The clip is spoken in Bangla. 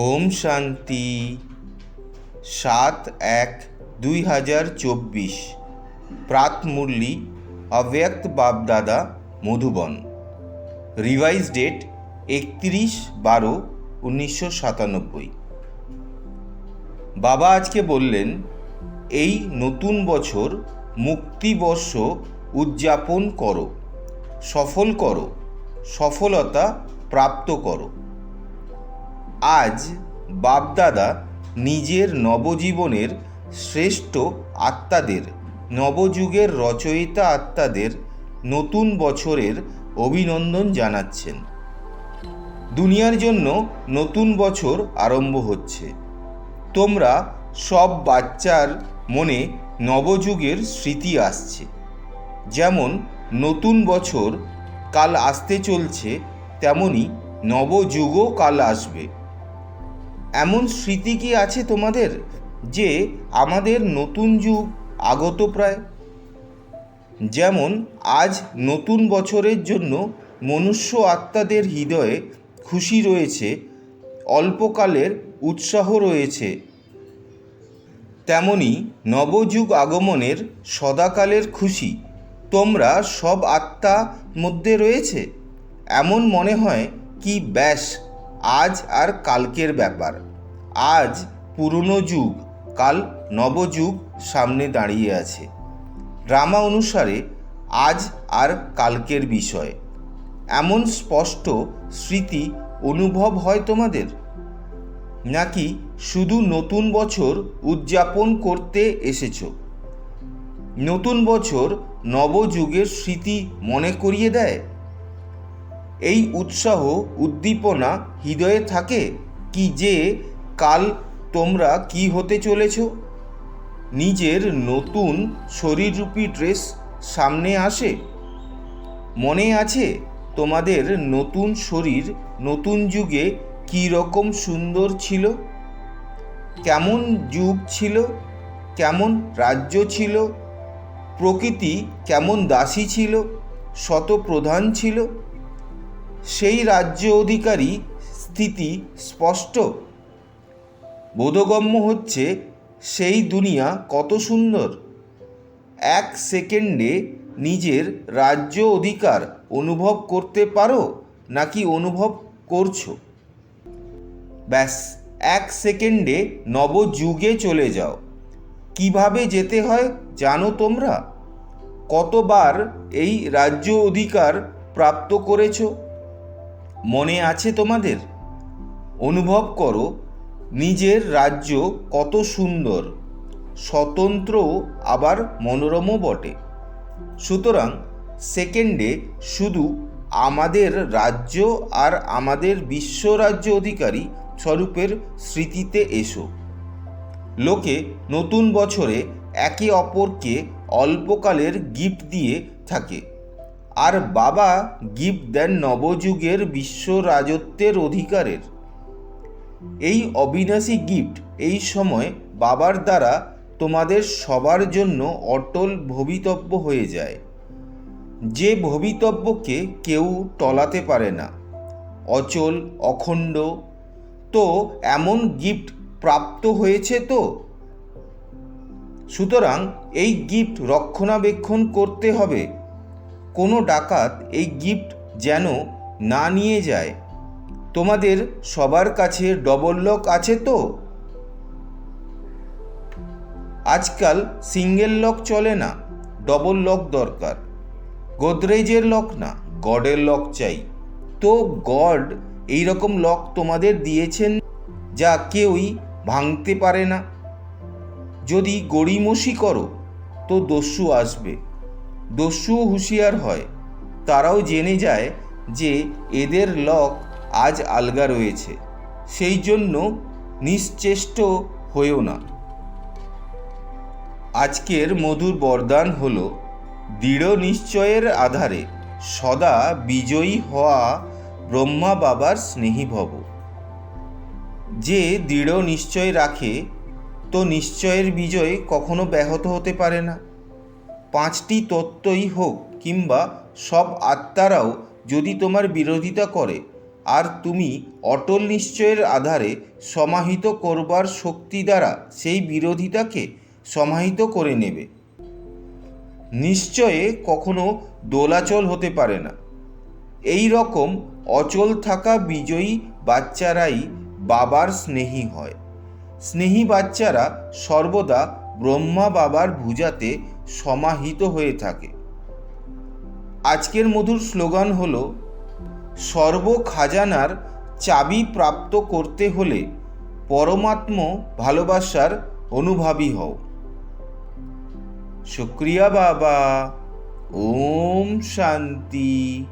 ওম শান্তি। 7/1/2024 প্রাত মুরলি অব্যক্ত বাপদাদা মধুবন। Revise date 31/12/1997। বাবা আজকে বললেন, এই নতুন বছর মুক্তিবর্ষ উদযাপন করো, সফল করো, সফলতা প্রাপ্ত করো। আজ বাপদাদা নিজের নবজীবনের শ্রেষ্ঠ আত্মাদের, নবযুগের রচয়িতা আত্মাদের নতুন বছরের অভিনন্দন জানাচ্ছেন। দুনিয়ার জন্য নতুন বছর আরম্ভ হচ্ছে। তোমরা সব বাচ্চার মনে নবযুগের স্মৃতি আসছে। যেমন নতুন বছর কাল আসতে চলছে, তেমনি নবযুগও কাল আসবে। এমন স্মৃতি কি আছে তোমাদের যে আমাদের নতুন যুগ আগত প্রায়? যেমন আজ নতুন বছরের জন্য মনুষ্য আত্মাদের হৃদয়ে খুশি রয়েছে, অল্পকালের উৎসাহ রয়েছে, তেমনি নবযুগ আগমনের সদাকালের খুশি তোমরা সব আত্মা মধ্যে রয়েছে। এমন মনে হয় কি ব্যাস আজ আর কালকের ব্যাপার। আজ পুরনো যুগ, কাল নবযুগ সামনে দাঁড়িয়ে আছে। ড্রামা অনুসারে আজ আর কালকের বিষয়। এমন স্পষ্ট স্মৃতি অনুভব হয় তোমাদের? নাকি শুধু নতুন বছর উদযাপন করতে এসেছো? নতুন বছর নবযুগের স্মৃতি মনে করিয়ে দেয়। এই উৎসাহ উদ্দীপনা হৃদয়ে থাকে কি যে কাল তোমরা কি হতে চলেছ? নিজের নতুন শরীররূপী ড্রেস সামনে আসে। মনে আছে তোমাদের নতুন শরীর নতুন যুগে কী রকম সুন্দর ছিল? কেমন যুগ ছিল, কেমন রাজ্য ছিল, প্রকৃতি কেমন দাসী ছিল, শতপ্রধান ছিল। সেই রাজ্য অধিকারী স্থিতি স্পষ্ট বোধগম্য হচ্ছে। সেই দুনিয়া কত সুন্দর। এক সেকেন্ডে নিজের রাজ্য অধিকার অনুভব করতে পারো নাকি অনুভব করছো? ব্যাস এক সেকেন্ডে নবযুগে চলে যাও। কিভাবে যেতে হয় জানো তোমরা? কতবার এই রাজ্য অধিকার প্রাপ্ত করেছো মনে আছে তোমাদের? অনুভব করো নিজের রাজ্য কত সুন্দর, স্বতন্ত্র, আবার মনোরমও বটে। সুতরাং সেকেন্ডে শুধু আমাদের রাজ্য আর আমাদের বিশ্ব রাজ্য অধিকারী স্বরূপের স্মৃতিতে এসো। লোকে নতুন বছরে একে অপরকে অল্পকালের গিফট দিয়ে থাকে, আর বাবা গিফট দেন নবযুগের বিশ্ব রাজত্বের অধিকারের। এই অবিনাশী গিফট এই সময় বাবার দ্বারা তোমাদের সবার জন্য অটল ভবিতব্য হয়ে যায়, যে ভবিতব্যকে কেউ টলাতে পারে না, অচল, অখণ্ড। তো এমন গিফট প্রাপ্ত হয়েছে তো। সুতরাং এই গিফট রক্ষণাবেক্ষণ করতে হবে। কোনো ডাকাত এই গিফট যেন না নিয়ে যায়। তোমাদের সবার কাছে ডবল লক আছে তো? আজকাল সিঙ্গেল লক চলে না, ডবল লক দরকার। গোদরেজের লক না, গডের লক চাই। তো গড এই রকম লক তোমাদের দিয়েছেন যা কেউই ভাঙতে পারে না। যদি গড়িমসি করো তো দস্যু আসবে। দস্যুও হুঁশিয়ার হয়। তারাও জেনে যায় যে এদের লক আজ আলগা রয়েছে, সেই জন্য নিশ্চেষ্ট হয়েও না। আজকের মধুর বরদান হল দৃঢ় নিশ্চয়ের আধারে সদা বিজয়ী হওয়া ব্রহ্মা বাবার স্নেহী ভব। যে দৃঢ় নিশ্চয় রাখে তো নিশ্চয়ের বিজয় কখনো ব্যাহত হতে পারে না। পাঁচটি তত্ত্বই হোক কিংবা সব আত্মারাও যদি তোমার বিরোধিতা করে আর তুমি অটল নিশ্চয়ের আধারে সমাহিত করবার শক্তি দ্বারা সেই বিরোধিতাকে সমাহিত করে নেবে। নিশ্চয়ে কখনো দোলাচল হতে পারে না। এই রকম অচল থাকা বিজয়ী বাচ্চারাই বাবার স্নেহী হয়। স্নেহী বাচ্চারা সর্বদা ব্রহ্মা বাবার ভুজাতে সমাহিত হয়ে থাকে। আজকের মধুর স্লোগান হলো, সর্ব খাজানার চাবি প্রাপ্ত করতে হলে পরমাত্ম ভালোবাসার অনুভাবী হও। শুক্রিয়া বাবা। ওম শান্তি।